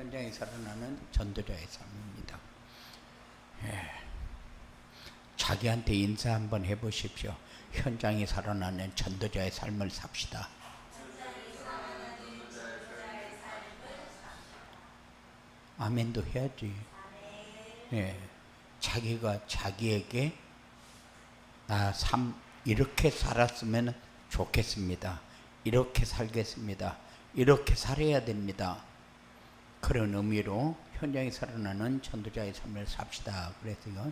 현장에 살아나는 전도자의 삶입니다. 예. 자기한테 인사 한번 해보십시오. 현장에 살아나는 전도자의 삶을 삽시다. 아멘도 해야지. 예. 자기가 자기에게 나 삶 이렇게 살았으면 좋겠습니다. 이렇게 살겠습니다. 이렇게 살아야 됩니다. 그런 의미로 현장에 살아나는 전도자의 삶을 삽시다. 그래서요.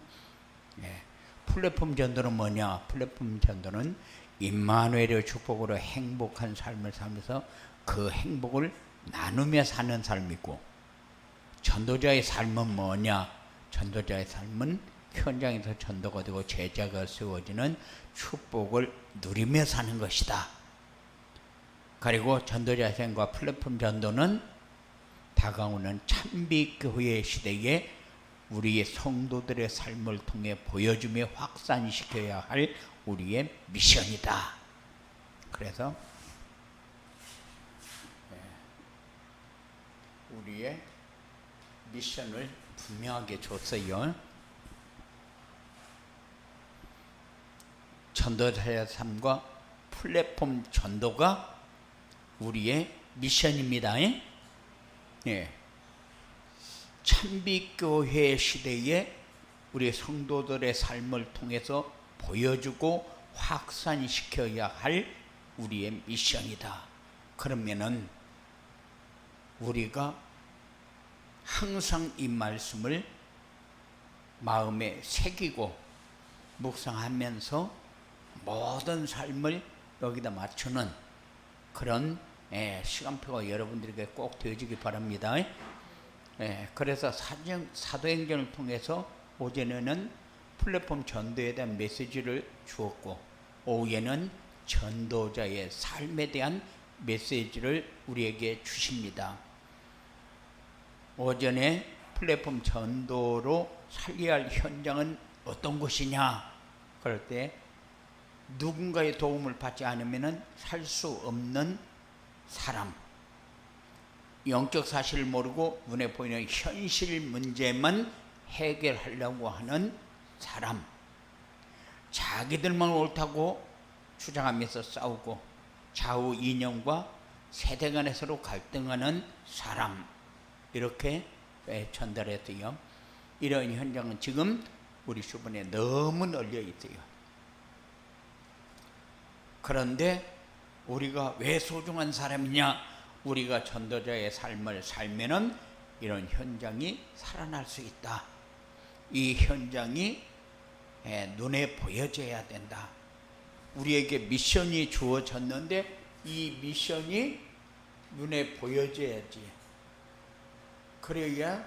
예. 플랫폼 전도는 뭐냐? 플랫폼 전도는 임마누엘의 축복으로 행복한 삶을 살면서 그 행복을 나누며 사는 삶이고, 전도자의 삶은 뭐냐? 전도자의 삶은 현장에서 전도가 되고 제자가 세워지는 축복을 누리며 사는 것이다. 그리고 전도자의 삶과 플랫폼 전도는 다가오는 참빛교회 시대에 우리의 성도들의 삶을 통해 보여주며 확산시켜야 할 우리의 미션이다. 그래서 우리의 미션을 분명하게 줬어요. 전도자의 삶과 플랫폼 전도가 우리의 미션입니다. 예. 참빛교회 시대에 우리 성도들의 삶을 통해서 보여주고 확산시켜야 할 우리의 미션이다. 그러면은 우리가 항상 이 말씀을 마음에 새기고 묵상하면서 모든 삶을 여기다 맞추는 그런 시간표가 여러분들에게 꼭 되어지기 바랍니다. 그래서 사도행전을 통해서 오전에는 플랫폼 전도에 대한 메시지를 주었고, 오후에는 전도자의 삶에 대한 메시지를 우리에게 주십니다. 오전에 플랫폼 전도로 살려야 할 현장은 어떤 곳이냐? 그럴 때 누군가의 도움을 받지 않으면 살 수 없는 사람, 영적 사실을 모르고 눈에 보이는 현실 문제만 해결하려고 하는 사람, 자기들만 옳다고 주장하면서 싸우고 좌우 이념과 세대 간에 서로 갈등하는 사람, 이렇게 전달했어요. 이런 현장은 지금 우리 주변에 너무 널려 있어요. 그런데 우리가 왜 소중한 사람이냐? 우리가 전도자의 삶을 살면은 이런 현장이 살아날 수 있다. 이 현장이 눈에 보여져야 된다. 우리에게 미션이 주어졌는데 이 미션이 눈에 보여져야지. 그래야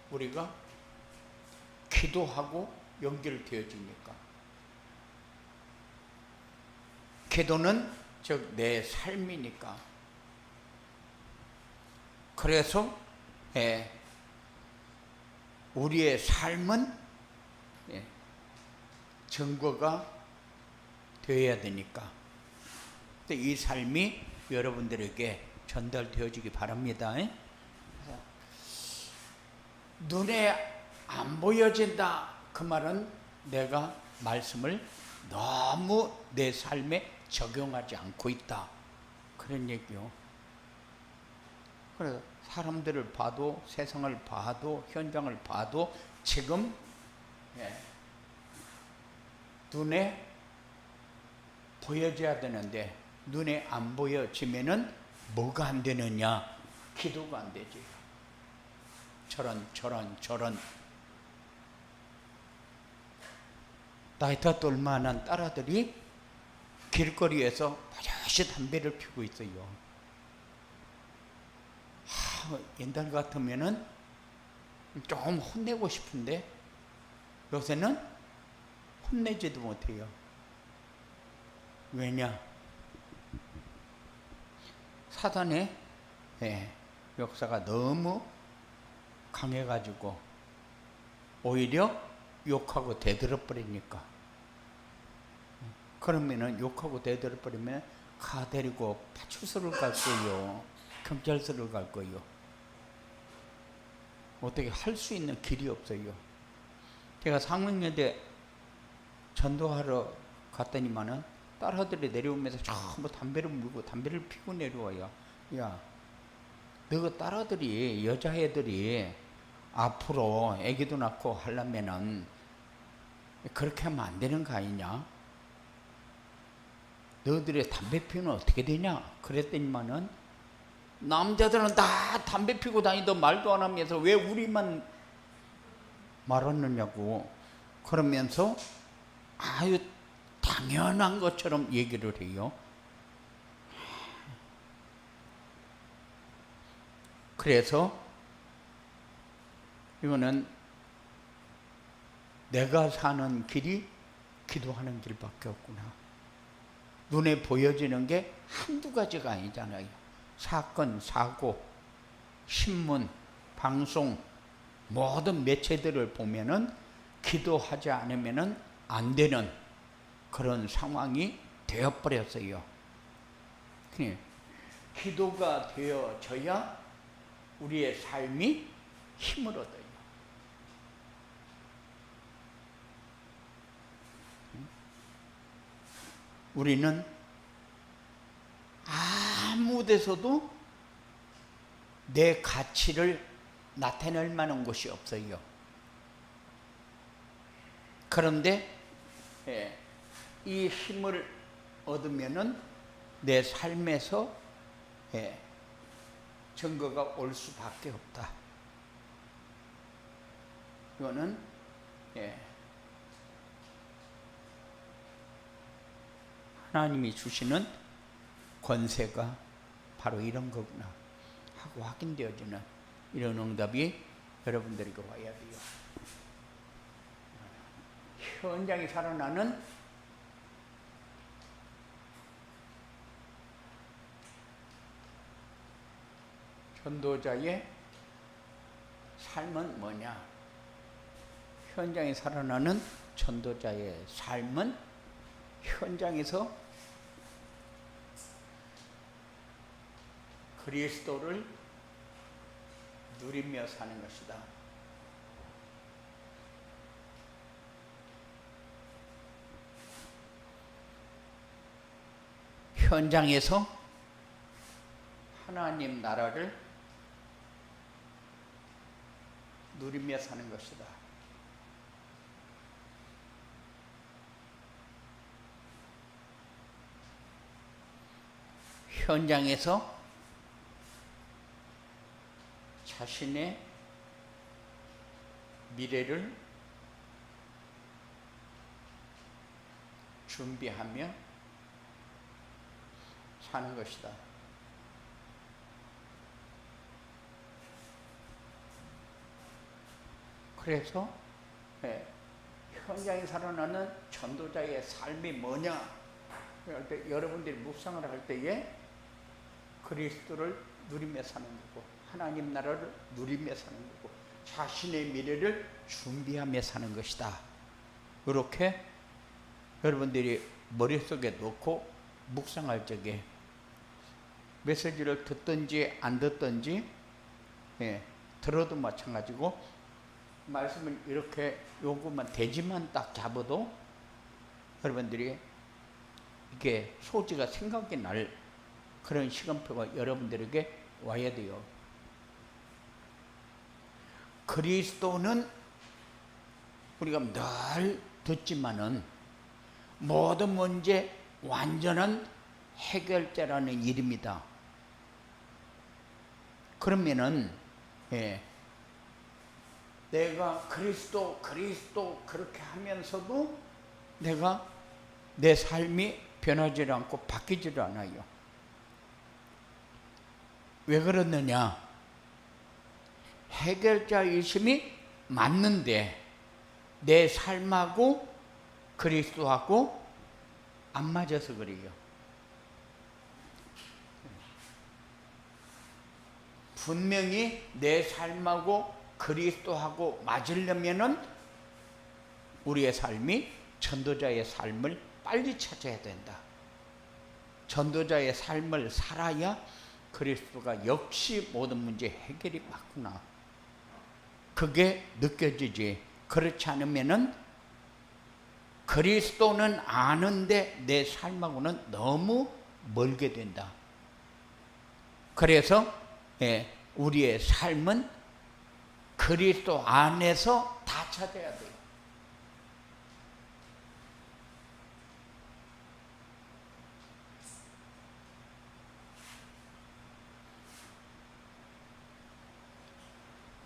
우리가 기도하고 연결되어지니까. 기도는 즉 내 삶이니까. 그래서 우리의 삶은 증거가 되어야 되니까 이 삶이 여러분들에게 전달되어지기 바랍니다. 눈에 안 보여진다, 그 말은 내가 말씀을 너무 내 삶에 적용하지 않고 있다, 그런 얘기요. 그래서 사람들을 봐도, 세상을 봐도, 현장을 봐도 지금 눈에 보여져야 되는데 눈에 안 보여지면은 뭐가 안 되느냐? 기도가 안 되지. 저런 나이가 또 얼마나 딸아들이 길거리에서 버젓이 담배를 피우고 있어요. 옛날 같으면은 좀 혼내고 싶은데 요새는 혼내지도 못해요. 왜냐? 사단의 역사가 너무 강해가지고 오히려 욕하고 대들어 버리니까 그러면은 욕하고 대들어버리면 가 데리고 파출소를 갈 거요, 경찰서를 갈 거요. 어떻게 할 수 있는 길이 없어요. 제가 상명여대 전도하러 갔더니만은 딸아들이 내려오면서 전부 담배를 물고 담배를 피고 내려와요. 야, 너 딸아들이, 여자애들이 앞으로 애기도 낳고 하려면은 그렇게 하면 안 되는 거 아니냐? 너희들의 담배 피우면 어떻게 되냐? 그랬더니만은 남자들은 다 담배 피고 다니던 말도 안 하면서 왜 우리만 말았느냐고 그러면서 아유 당연한 것처럼 얘기를 해요. 그래서 이거는 내가 사는 길이 기도하는 길밖에 없구나. 눈에 보여지는 게 한두 가지가 아니잖아요. 사건, 사고, 신문, 방송, 모든 매체들을 보면은 기도하지 않으면은 안 되는 그런 상황이 되어버렸어요. 기도가 되어져야 우리의 삶이 힘을 얻어요. 우리는 아무 데서도 내 가치를 나타낼 만한 곳이 없어요. 그런데 이 힘을 얻으면은 내 삶에서 증거가 올 수밖에 없다. 이거는 하나님이 주시는 권세가 바로 이런 거구나 하고 확인되어지는 이런 응답이 여러분들에게 와야 돼요. 현장에 살아나는 전도자의 삶은 뭐냐? 현장에 살아나는 전도자의 삶은 현장에서 그리스도를 누리며 사는 것이다. 현장에서 하나님 나라를 누리며 사는 것이다. 현장에서 자신의 미래를 준비하며 사는 것이다. 그래서 현장에 살아나는 전도자의 삶이 뭐냐? 할 때 여러분들이 묵상을 할 때에 그리스도를 누리며 사는 거고 하나님 나라를 누리며 사는 거고 자신의 미래를 준비하며 사는 것이다. 이렇게 여러분들이 머릿속에 놓고 묵상할 적에 메시지를 듣든지 안 듣든지 들어도 마찬가지고 말씀을 이렇게 요것만 대지만 딱 잡아도 여러분들이 이게 소지가 생각이 날 그런 시간표가 여러분들에게 와야 돼요. 그리스도는 우리가 늘 듣지만은 모든 문제 완전한 해결자라는 이름이다. 그러면은 내가 그리스도 그렇게 하면서도 내가 내 삶이 변하지 않고 바뀌지 않아요. 왜 그러느냐? 해결자이심이 맞는데 내 삶하고 그리스도하고 안 맞아서 그래요. 분명히 내 삶하고 그리스도하고 맞으려면은 우리의 삶이 전도자의 삶을 빨리 찾아야 된다. 전도자의 삶을 살아야 그리스도가 역시 모든 문제 해결이 맞구나. 그게 느껴지지. 그렇지 않으면은 그리스도는 아는데 내 삶하고는 너무 멀게 된다. 그래서 우리의 삶은 그리스도 안에서 다 찾아야 돼요.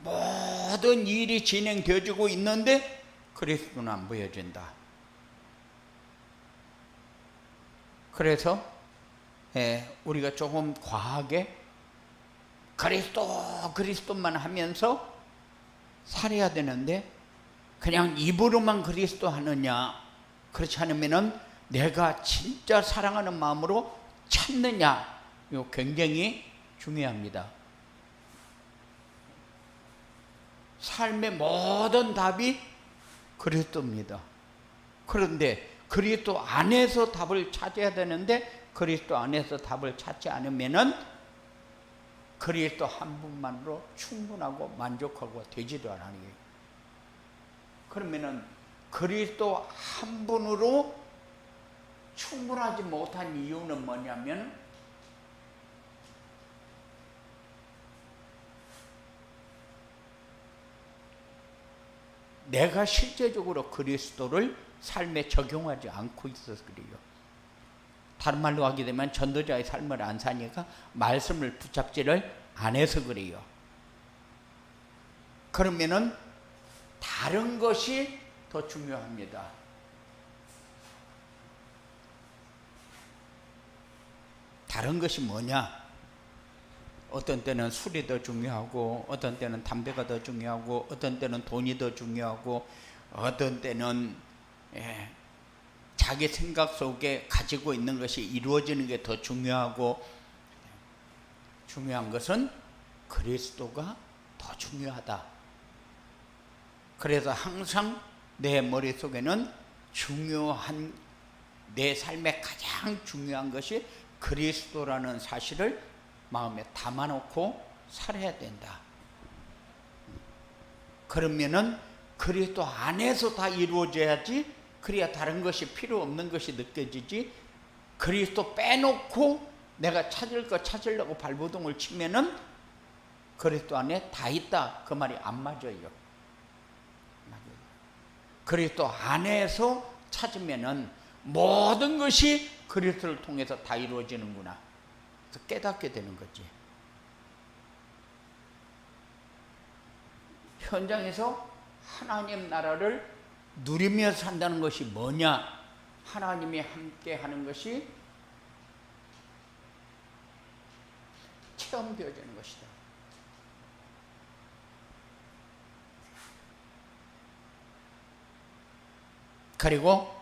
모든 일이 진행되어지고 있는데 그리스도는 안 보여진다. 그래서 우리가 조금 과하게 그리스도만 하면서 살아야 되는데 그냥 입으로만 그리스도 하느냐, 그렇지 않으면은 내가 진짜 사랑하는 마음으로 찾느냐, 이거 굉장히 중요합니다. 삶의 모든 답이 그리스도입니다. 그런데 그리스도 안에서 답을 찾아야 되는데 그리스도 안에서 답을 찾지 않으면은 그리스도 한 분만으로 충분하고 만족하고 되지도 않아요. 그러면은 그리스도 한 분으로 충분하지 못한 이유는 뭐냐면 내가 실제적으로 그리스도를 삶에 적용하지 않고 있어서 그래요. 다른 말로 하게 되면 전도자의 삶을 안 사니까 말씀을 붙잡지를 안 해서 그래요. 그러면은 다른 것이 더 중요합니다. 다른 것이 뭐냐? 어떤 때는 술이 더 중요하고, 어떤 때는 담배가 더 중요하고, 어떤 때는 돈이 더 중요하고, 어떤 때는 자기 생각 속에 가지고 있는 것이 이루어지는 게 더 중요하고, 중요한 것은 그리스도가 더 중요하다. 그래서 항상 내 머릿속에는 중요한, 내 삶에 가장 중요한 것이 그리스도라는 사실을 마음에 담아놓고 살아야 된다. 그러면은 그리스도 안에서 다 이루어져야지, 그래야 다른 것이 필요 없는 것이 느껴지지. 그리스도 빼놓고 내가 찾을 거 찾으려고 발버둥을 치면은 그리스도 안에 다 있다, 그 말이 안 맞아요. 그리스도 안에서 찾으면은 모든 것이 그리스도를 통해서 다 이루어지는구나, 그래서 깨닫게 되는 거지. 현장에서 하나님 나라를 누리며 산다는 것이 뭐냐? 하나님이 함께 하는 것이 체험되어지는 것이다. 그리고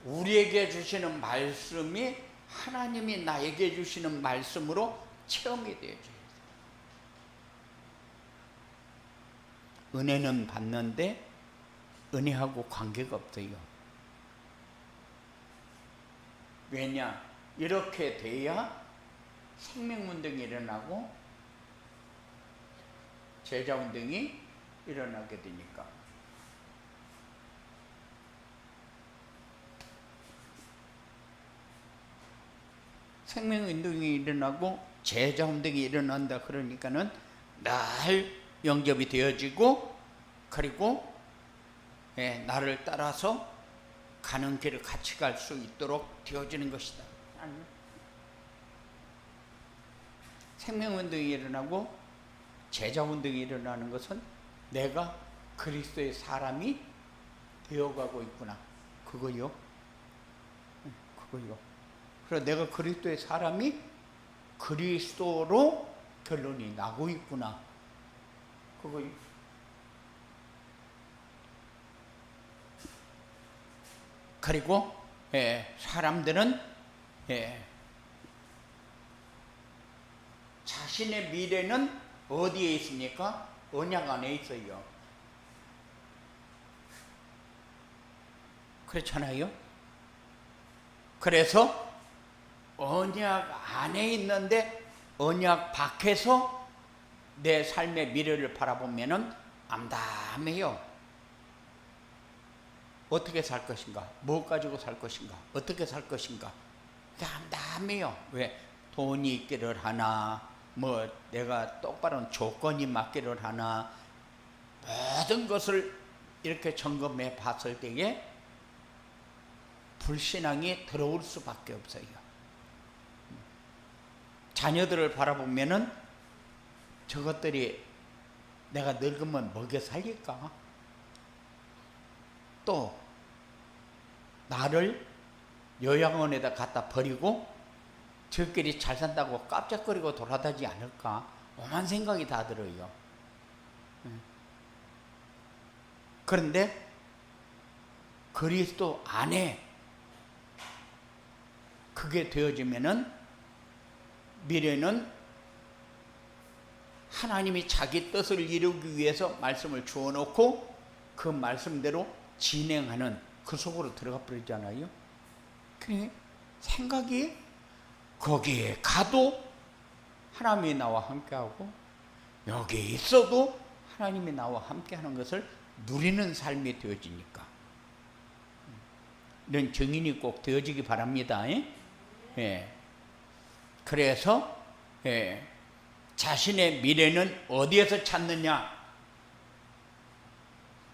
우리에게 주시는 말씀이 하나님이 나에게 주시는 말씀으로 체험이 되어져요. 은혜는 받는데 은혜하고 관계가 없어요. 왜냐? 이렇게 돼야 생명운동이 일어나고 제자운동이 일어나게 되니까. 생명운동이 일어나고 제자운동이 일어난다 그러니까는 날 영접이 되어지고, 그리고 나를 따라서 가는 길을 같이 갈 수 있도록 되어지는 것이다. 생명운동이 일어나고 제자운동이 일어나는 것은 내가 그리스도의 사람이 되어가고 있구나, 그거요. 그거요. 그래서 내가 그리스도의 사람이 그리스도로 결론이 나고 있구나, 그거요. 그리고 사람들은 자신의 미래는 어디에 있습니까? 언약 안에 있어요. 그렇잖아요. 그래서 언약 안에 있는데 언약 밖에서 내 삶의 미래를 바라보면은 암담해요. 어떻게 살 것인가? 뭐 가지고 살 것인가? 어떻게 살 것인가? 암담해요. 왜? 돈이 있기를 하나, 뭐 내가 똑바른 조건이 맞기를 하나, 모든 것을 이렇게 점검해 봤을 때에 불신앙이 들어올 수밖에 없어요. 자녀들을 바라보면은 저것들이 내가 늙으면 먹여 살릴까? 또 나를 요양원에다 갖다 버리고 저끼리 잘 산다고 깜짝거리고 돌아다니지 않을까? 오만 생각이 다 들어요. 그런데 그리스도 안에 그게 되어지면은 미래는 하나님이 자기 뜻을 이루기 위해서 말씀을 주어놓고 그 말씀대로 진행하는 그 속으로 들어가 버리잖아요. 그래 생각이 거기에 가도 하나님이 나와 함께하고 여기 있어도 하나님이 나와 함께하는 것을 누리는 삶이 되어지니까 이런 증인이 꼭 되어지기 바랍니다. 예. 그래서 자신의 미래는 어디에서 찾느냐?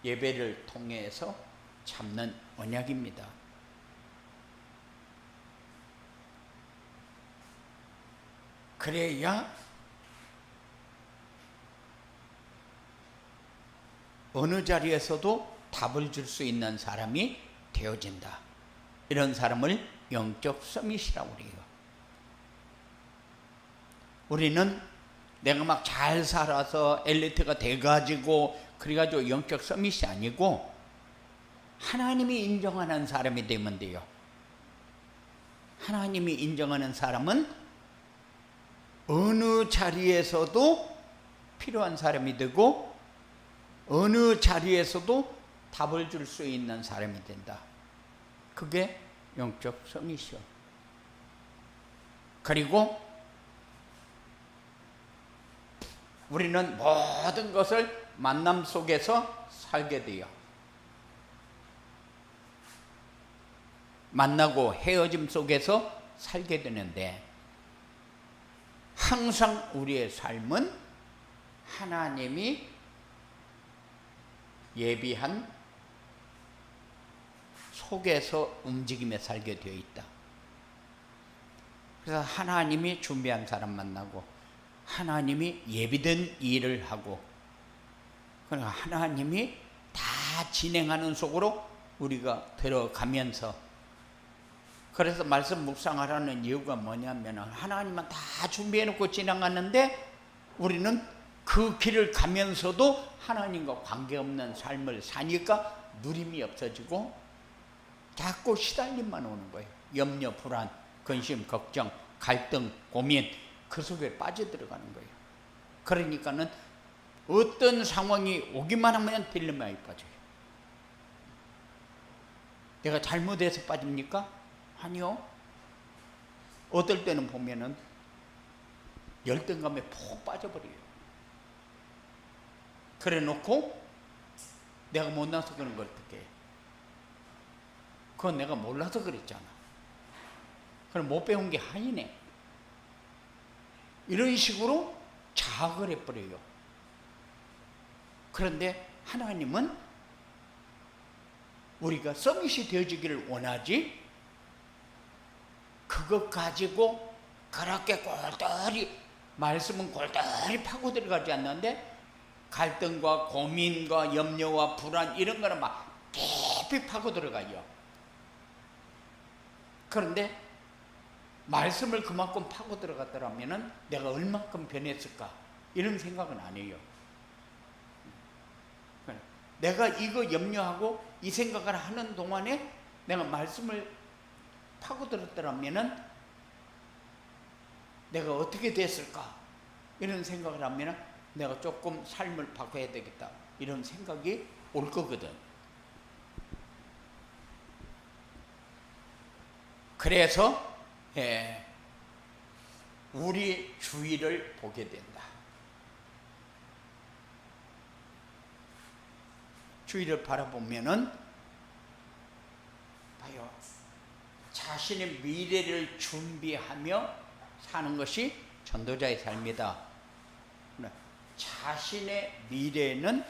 예배를 통해서 찾는 언약입니다. 그래야 어느 자리에서도 답을 줄 수 있는 사람이 되어진다. 이런 사람을 영적 서밋이라고 그래요. 우리는 내가 막 잘 살아서 엘리트가 돼가지고 그래가지고 영적 서밋이 아니고 하나님이 인정하는 사람이 되면 돼요. 하나님이 인정하는 사람은 어느 자리에서도 필요한 사람이 되고 어느 자리에서도 답을 줄 수 있는 사람이 된다. 그게 영적 서밋이요. 그리고 우리는 모든 것을 만남 속에서 살게 돼요. 만나고 헤어짐 속에서 살게 되는데 항상 우리의 삶은 하나님이 예비한 속에서 움직임에 살게 되어 있다. 그래서 하나님이 준비한 사람 만나고 하나님이 예비된 일을 하고 그러니까 하나님이 다 진행하는 속으로 우리가 들어가면서 그래서 말씀 묵상하라는 이유가 뭐냐면 하나님은 다 준비해놓고 지나갔는데 우리는 그 길을 가면서도 하나님과 관계없는 삶을 사니까 누림이 없어지고 자꾸 시달림만 오는 거예요. 염려, 불안, 근심, 걱정, 갈등, 고민 그 속에 빠져들어가는 거예요. 그러니까는 어떤 상황이 오기만 하면 딜레마에 빠져요. 내가 잘못해서 빠집니까? 아니요. 어떨 때는 보면은 열등감에 푹 빠져버려요. 그래 놓고 내가 못나서 그런 걸 어떻게 해? 그건 내가 몰라서 그랬잖아. 그럼 못 배운 게 아니네. 이런 식으로 자학을 해버려요. 그런데 하나님은 우리가 서밋이 되어지기를 원하지 그것 가지고 그렇게 골똘히 말씀은 골똘히 파고 들어가지 않는데 갈등과 고민과 염려와 불안 이런 거는 막 깊이 파고 들어가요. 그런데 말씀을 그만큼 파고 들어갔더라면 내가 얼마큼 변했을까 이런 생각은 안 해요. 내가 이거 염려하고 이 생각을 하는 동안에 내가 말씀을 파고 들었더라면 내가 어떻게 됐을까 이런 생각을 하면 내가 조금 삶을 바꿔야 되겠다 이런 생각이 올 거거든. 그래서 우리 주위를 보게 된다. 주위를 바라보면은 봐요. 자신의 미래를 준비하며 사는 것이 전도자의 삶이다. 자신의 미래는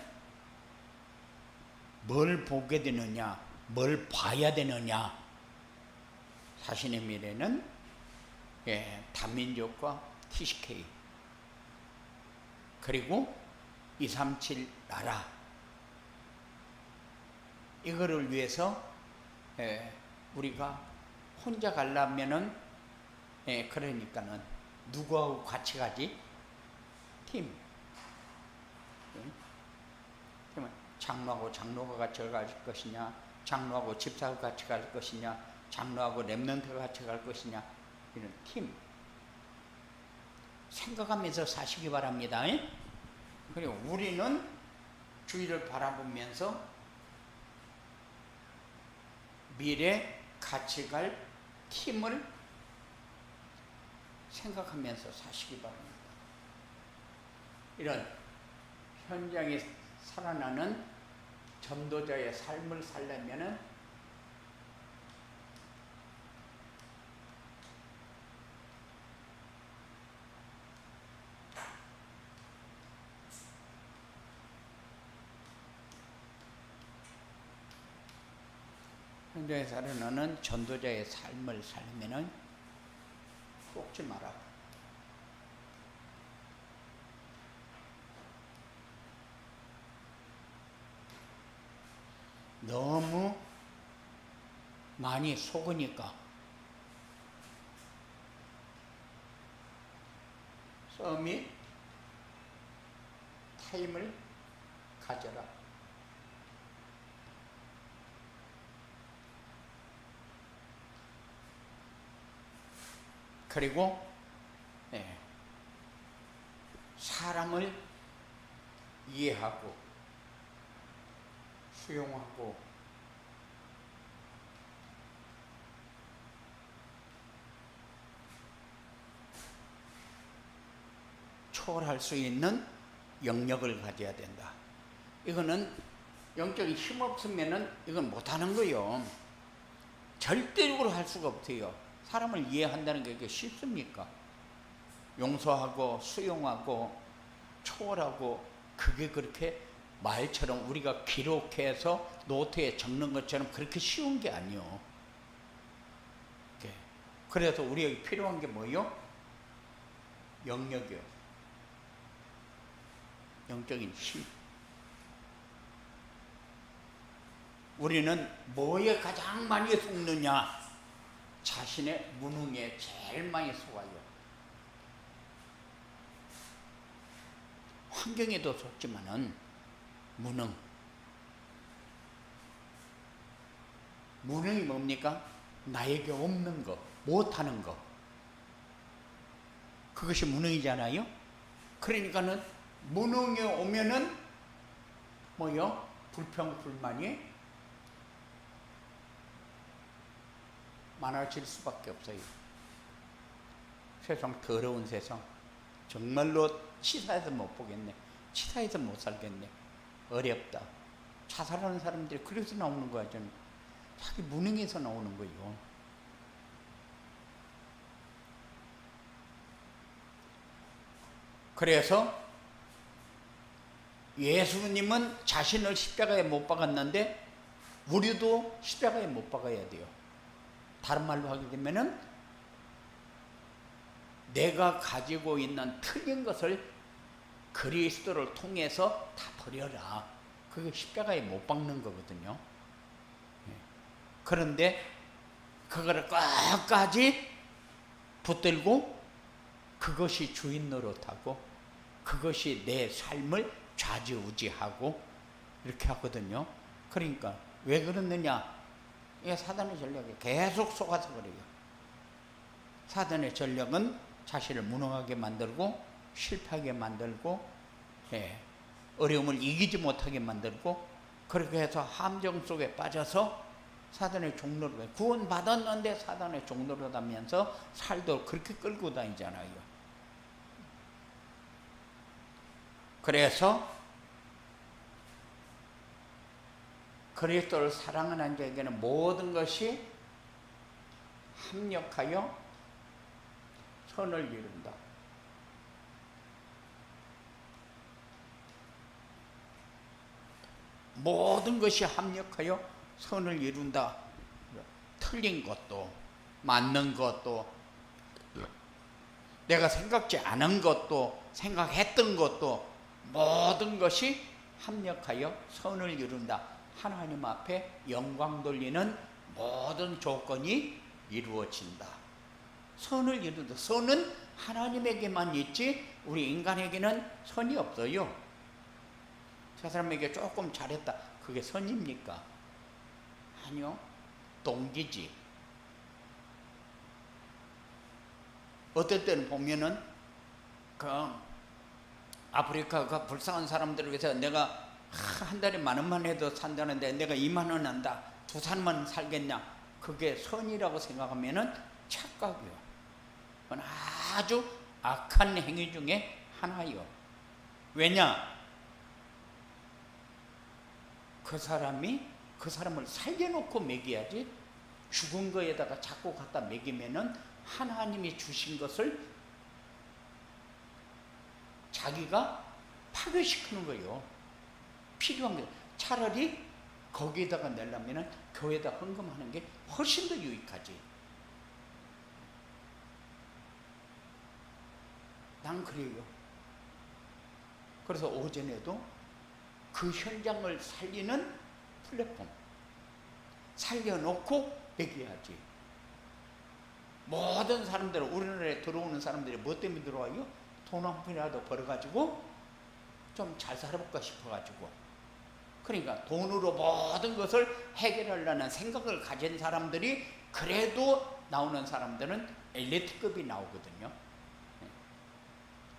뭘 보게 되느냐, 뭘 봐야 되느냐. 자신의 미래는 다민족과 TCK 그리고 237 나라, 이거를 위해서 우리가 혼자 가려면은 그러니까는 누구하고 같이 가지? 팀. 장로하고 장로가 같이 갈 것이냐, 장로하고 집사가 같이 갈 것이냐, 장로하고 렘넌트가 같이 갈 것이냐, 이런 팀. 생각하면서 사시기 바랍니다. 그리고 우리는 주위를 바라보면서 미래 같이 갈 팀을 생각하면서 사시기 바랍니다. 이런 현장에 살아나는 전도자의 삶을 살려면은 현장에 살아나는 전도자의 삶을 살려면은 꺾지 마라. 너무 많이 속으니까 썸이 타임을 가져라. 그리고 사람을 이해하고 수용하고 초월할 수 있는 영역을 가져야 된다. 이거는 영적인 힘 없으면은 이건 못하는 거요. 절대적으로 할 수가 없어요. 사람을 이해한다는 게 그게 쉽습니까? 용서하고 수용하고 초월하고 그게 그렇게 말처럼 우리가 기록해서 노트에 적는 것처럼 그렇게 쉬운 게 아니요. 그래서 우리에게 필요한 게 뭐요? 영역이요. 영적인 힘. 우리는 뭐에 가장 많이 속느냐? 자신의 무능에 제일 많이 속아요. 환경에도 속지만은 무능이 뭡니까? 나에게 없는 거, 못하는 거. 그것이 무능이잖아요. 그러니까는 무능이 오면은 뭐요? 불평, 불만이 많아질 수밖에 없어요. 세상 더러운 세상. 정말로 치사해서 못 보겠네. 치사해서 못 살겠네. 어렵다. 자살하는 사람들이 그래서 나오는 거야. 저는 자기 무능해서 나오는 거예요. 그래서 예수님은 자신을 십자가에 못 박았는데 우리도 십자가에 못 박아야 돼요. 다른 말로 하게 되면은 내가 가지고 있는 틀린 것을 그리스도를 통해서 다 버려라. 그게 십자가에 못 박는 거거든요. 그런데 그거를 끝까지 붙들고 그것이 주인 노릇하고 그것이 내 삶을 좌지우지하고 이렇게 하거든요. 그러니까 왜 그러느냐? 이게 사단의 전략이 계속 속아서 그래요. 사단의 전략은 자신을 무능하게 만들고 실패하게 만들고 어려움을 이기지 못하게 만들고 그렇게 해서 함정 속에 빠져서 사단의 종로로, 구원 받았는데 사단의 종로로 다면서 살도 그렇게 끌고 다니잖아요. 그래서 그리스도를 사랑하는 자에게는 모든 것이 합력하여 선을 이룬다. 모든 것이 합력하여 선을 이룬다. 틀린 것도, 맞는 것도, 내가 생각지 않은 것도, 생각했던 것도, 모든 것이 합력하여 선을 이룬다. 하나님 앞에 영광 돌리는 모든 조건이 이루어진다. 선을 이룬다. 선은 하나님에게만 있지 우리 인간에게는 선이 없어요. 저 사람에게 조금 잘했다. 그게 선입니까? 아니요. 동기지. 어떨 때는 보면은 그 아프리카 그 불쌍한 사람들을 위해서 내가 한 달에 10,000원 해도 산다는데 내가 20,000원 한다. 2-3만 살겠냐? 그게 선이라고 생각하면은 착각이요. 그건 아주 악한 행위 중에 하나요. 왜냐? 그 사람을 살려놓고 먹여야지. 죽은 거에다가 자꾸 갖다 먹이면은 하나님이 주신 것을 자기가 파괴시키는 거예요. 필요한 게 차라리 거기에다가 내려면은 교회에다 헌금하는 게 훨씬 더 유익하지. 난 그래요. 그래서 오전에도 그 현장을 살리는 플랫폼 살려놓고 먹여야지. 모든 사람들은 우리나라에 들어오는 사람들이 뭐 때문에 들어와요? 돈 한 푼이라도 벌어가지고 좀 잘 살아볼까 싶어가지고. 그러니까 돈으로 모든 것을 해결하려는 생각을 가진 사람들이 그래도 나오는 사람들은 엘리트급이 나오거든요.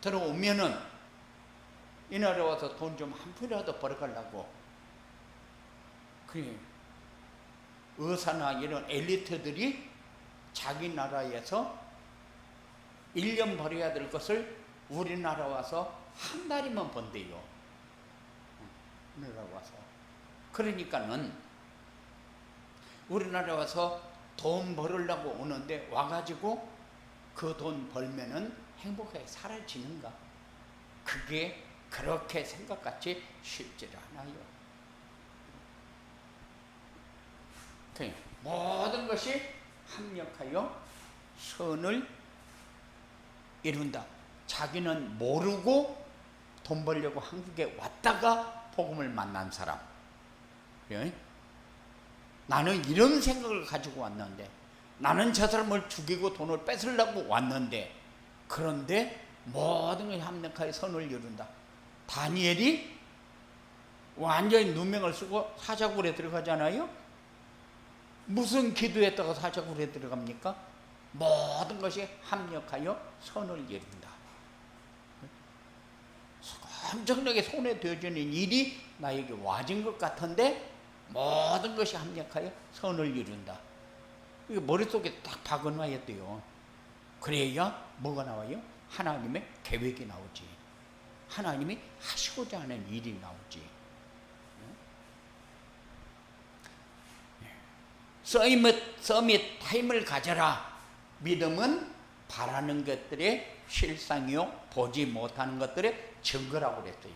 들어오면은 이 나라에 와서 돈 좀 한 푼이라도 벌어가려고. 그래. 의사나 이런 엘리트들이 자기 나라에서 1년 벌어야 될 것을 우리나라 와서 한 달이면 번대요. 우리나라 와서. 그러니까는 우리나라 와서 돈 벌으려고 오는데 와가지고 그 돈 벌면은 행복하게 살아지는가? 그게 그렇게 생각같이 쉽지 않아요. 모든 것이 합력하여 선을 이룬다. 자기는 모르고 돈 벌려고 한국에 왔다가 복음을 만난 사람. 나는 이런 생각을 가지고 왔는데, 나는 저 사람을 죽이고 돈을 뺏으려고 왔는데, 그런데 모든 것이 합력하여 선을 이룬다. 다니엘이 완전히 누명을 쓰고 사자굴에 들어가잖아요. 무슨 기도했다가 사자굴에 들어갑니까? 모든 것이 합력하여 선을 이룬다. 엄청나게 손에 되어지는 일이 나에게 와진 것 같은데 모든 것이 합력하여 선을 이룬다. 이게 머릿속에 딱 박아놔야 돼요. 그래야 뭐가 나와요? 하나님의 계획이 나오지. 하나님이 하시고자 하는 일이 나오지. 서밋 타임을 가져라. 믿음은 바라는 것들의 실상이요, 보지 못하는 것들의 증거라고 그랬어요.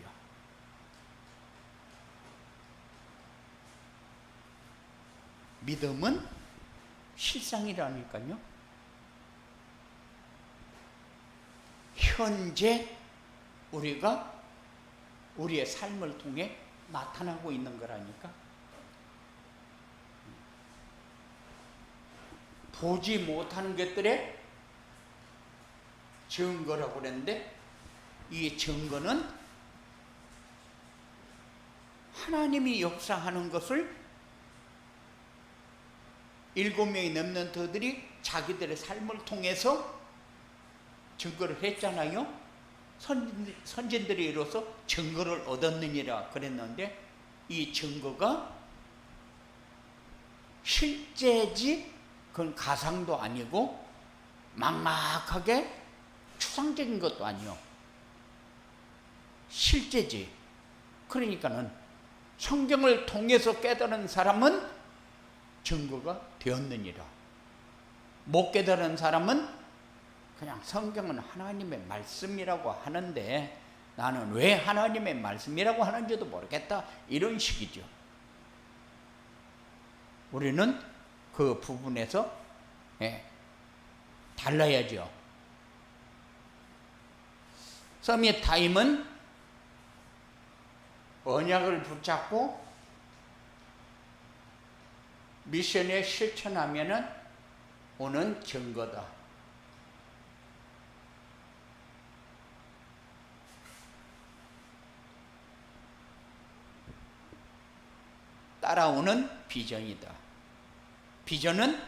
믿음은 실상이라니까요. 현재 우리가 우리의 삶을 통해 나타나고 있는 거라니까. 보지 못하는 것들의 증거라고 그랬는데, 이 증거는 하나님이 역사하는 것을 7명의 렘넌트들이 자기들의 삶을 통해서 증거를 했잖아요. 선진들이 이로써 증거를 얻었느니라 그랬는데, 이 증거가 실제지 그건 가상도 아니고 막막하게 추상적인 것도 아니요. 실제지. 그러니까는 성경을 통해서 깨달은 사람은 증거가 되었느니라. 못 깨달은 사람은 그냥 성경은 하나님의 말씀이라고 하는데 나는 왜 하나님의 말씀이라고 하는지도 모르겠다, 이런 식이죠. 우리는 그 부분에서 달라야죠. 서밋 타임은 언약을 붙잡고 미션에 실천하면은 오는 증거다. 따라오는 비전이다. 비전은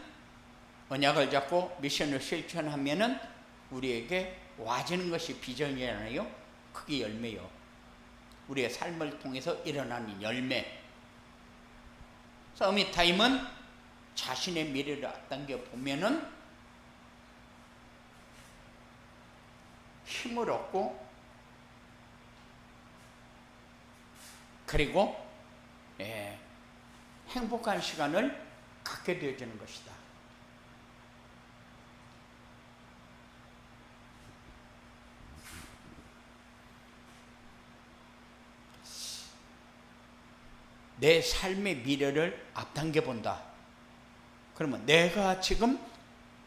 언약을 잡고 미션을 실천하면은 우리에게 와지는 것이 비전이잖아요. 그게 열매요. 우리의 삶을 통해서 일어나는 열매. 서밋 타임은 자신의 미래를 앞당겨 보면은 힘을 얻고 그리고 행복한 시간을 갖게 되어지는 것이다. 내 삶의 미래를 앞당겨 본다. 그러면 내가 지금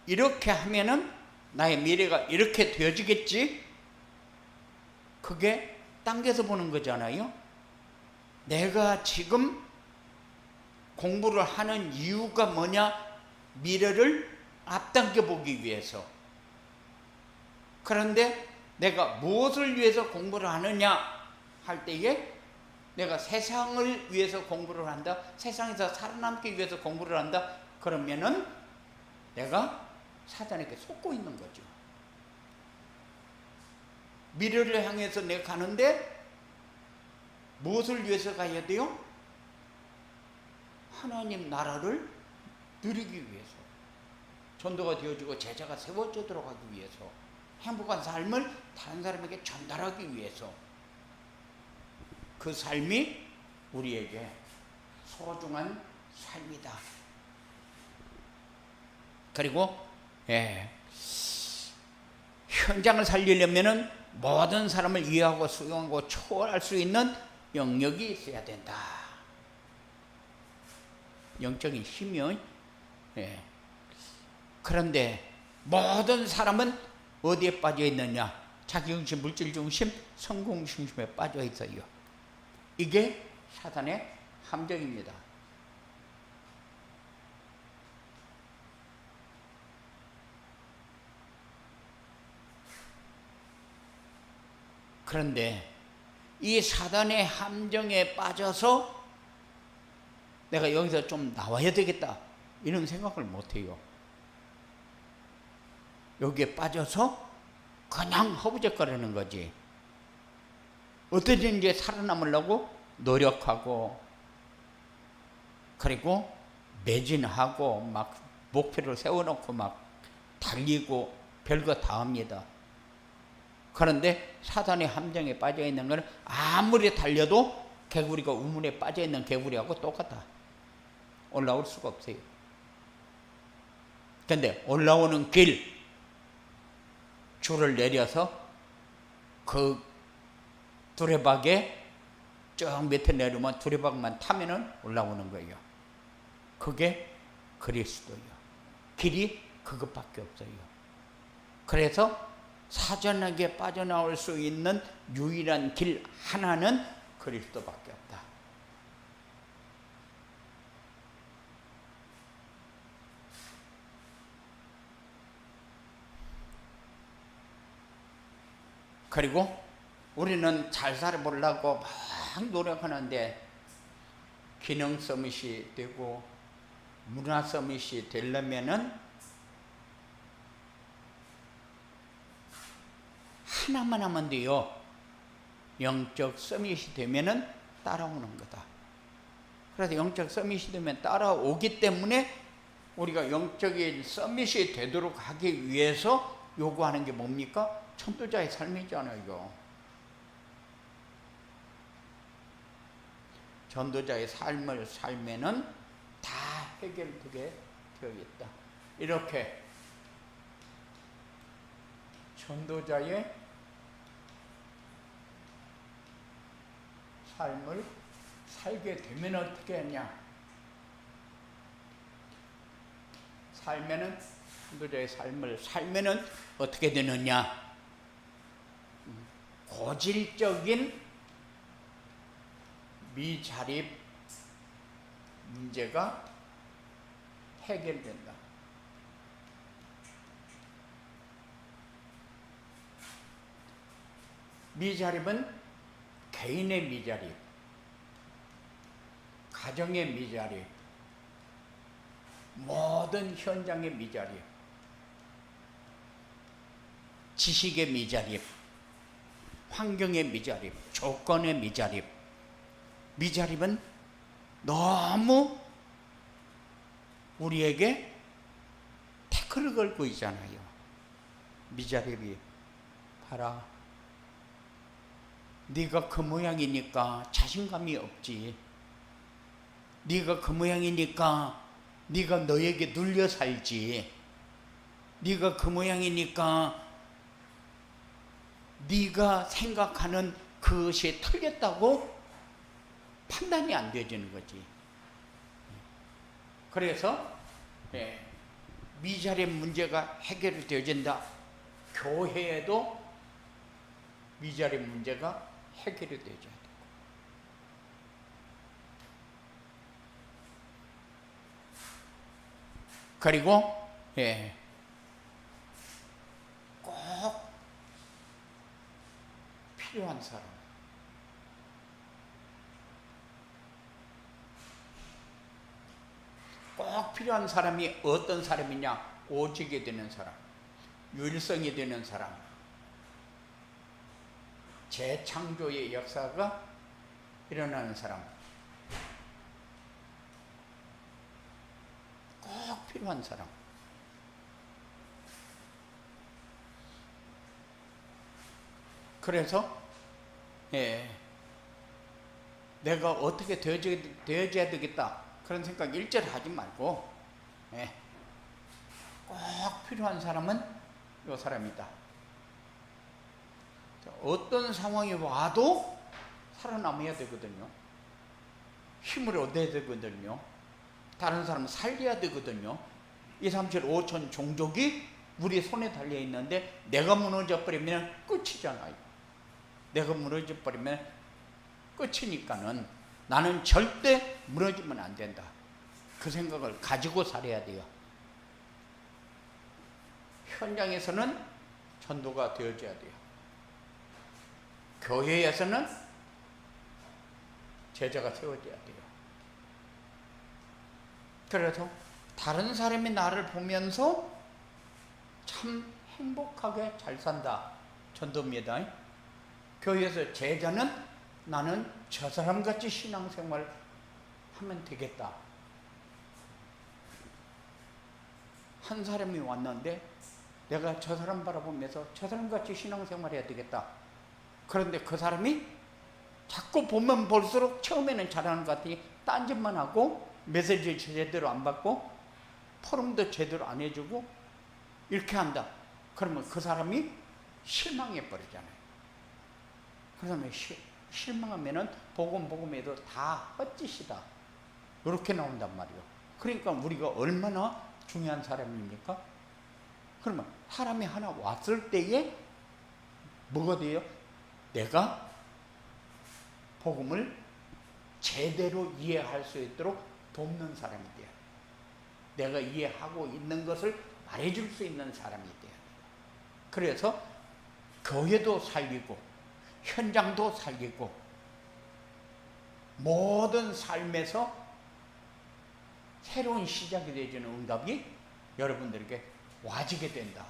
이렇게 하면은 나의 미래가 이렇게 되어지겠지? 그게 당겨서 보는 거잖아요. 내가 지금 공부를 하는 이유가 뭐냐? 미래를 앞당겨 보기 위해서. 그런데 내가 무엇을 위해서 공부를 하느냐 할 때에 내가 세상을 위해서 공부를 한다, 세상에서 살아남기 위해서 공부를 한다, 그러면은 내가 사단에게 속고 있는 거죠. 미래를 향해서 내가 가는데 무엇을 위해서 가야 돼요? 하나님 나라를 누리기 위해서, 전도가 되어지고 제자가 세워지도록 하기 위해서, 행복한 삶을 다른 사람에게 전달하기 위해서. 그 삶이 우리에게 소중한 삶이다. 그리고 현장을 살리려면은 모든 사람을 이해하고 수용하고 초월할 수 있는 영역이 있어야 된다. 영적인 힘이요. 그런데 모든 사람은 어디에 빠져 있느냐? 자기중심, 물질중심, 성공중심에 빠져 있어요. 이게 사단의 함정입니다. 그런데 이 사단의 함정에 빠져서 내가 여기서 좀 나와야 되겠다, 이런 생각을 못해요. 여기에 빠져서 그냥 허부적거리는 거지. 어떻게든지 살아남으려고 노력하고 그리고 매진하고 막 목표를 세워놓고 막 달리고 별거 다 합니다. 그런데 사단의 함정에 빠져 있는 것은 아무리 달려도 개구리가 우물에 빠져 있는 개구리하고 똑같아. 올라올 수가 없어요. 그런데 올라오는 길, 줄을 내려서 그 두레박에 쭉 밑에 내려오면 두레박만 타면은 올라오는 거예요. 그게 그리스도예요. 길이 그것밖에 없어요. 그래서 사전하게 빠져나올 수 있는 유일한 길 하나는 그리스도밖에 없다. 그리고 우리는 잘 살아보려고 막 노력하는데 기능 서밋이 되고 문화 서밋이 되려면은 하나만 하면 돼요. 영적 서밋이 되면은 따라오는 거다. 그래서 영적 서밋이 되면 따라오기 때문에 우리가 영적인 서밋이 되도록 하기 위해서 요구하는 게 뭡니까? 전도자의 삶이잖아요. 전도자의 삶을 살면은 다 해결되게 되어 있다. 이렇게 전도자의 삶을 살게 되면 어떻게 하냐? 전도자의 삶을 살면은 어떻게 되느냐? 고질적인 미자립 문제가 해결된다. 미자립은 개인의 미자립, 가정의 미자립, 모든 현장의 미자립, 지식의 미자립, 환경의 미자립, 조건의 미자립. 미자립은 너무 우리에게 태클을 걸고 있잖아요. 미자립이 봐라, 네가 그 모양이니까 자신감이 없지. 네가 그 모양이니까 네가 너에게 눌려 살지. 네가 그 모양이니까 네가 생각하는 그것이 틀렸다고 판단이 안 되어지는 거지. 그래서 미자립 문제가 해결이 되어진다. 교회에도 미자립 문제가 해결이 되어져야 되고, 그리고 꼭 필요한 사람, 꼭 필요한 사람이 어떤 사람이냐? 오직이 되는 사람, 유일성이 되는 사람, 재창조의 역사가 일어나는 사람, 꼭 필요한 사람. 그래서 내가 어떻게 되어져야 되겠다 그런 생각 일절 하지 말고 꼭 필요한 사람은 이 사람이다. 어떤 상황이 와도 살아남아야 되거든요. 힘을 얻어야 되거든요. 다른 사람을 살려야 되거든요. 2, 3, 7, 5천 종족이 우리 손에 달려 있는데 내가 무너져 버리면 끝이잖아요. 내가 무너져 버리면 끝이니까는 나는 절대 무너지면 안 된다. 그 생각을 가지고 살아야 돼요. 현장에서는 전도가 되어져야 돼요. 교회에서는 제자가 세워져야 돼요. 그래서 다른 사람이 나를 보면서 참 행복하게 잘 산다. 전도입니다. 교회에서 제자는 나는 저 사람같이 신앙생활 하면 되겠다. 한 사람이 왔는데 내가 저 사람 바라보면서 저 사람같이 신앙생활 해야 되겠다. 그런데 그 사람이 자꾸 보면 볼수록 처음에는 잘하는 것 같으니 딴짓만 하고 메시지 제대로 안 받고 포럼도 제대로 안 해주고 이렇게 한다. 그러면 그 사람이 실망해 버리잖아요. 그러면 실망하면은 복음해도 다 헛짓이다. 이렇게 나온단 말이에요. 그러니까 우리가 얼마나 중요한 사람입니까? 그러면 사람이 하나 왔을 때에 뭐가 돼요? 내가 복음을 제대로 이해할 수 있도록 돕는 사람이 돼야 돼. 내가 이해하고 있는 것을 말해줄 수 있는 사람이 돼야 돼. 그래서 교회도 살리고 현장도 살리고 모든 삶에서 새로운 시작이 되어지는 응답이 여러분들에게 와지게 된다.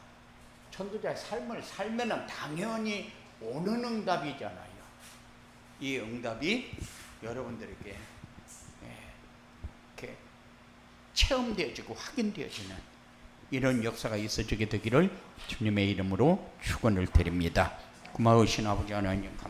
전도자의 삶을 살면은 당연히 오는 응답이잖아요. 이 응답이 여러분들에게 체험되어지고 확인되어지는 이런 역사가 있어지게 되기를 주님의 이름으로 축원을 드립니다. 고마우신 아버지 하나님 감사합니다.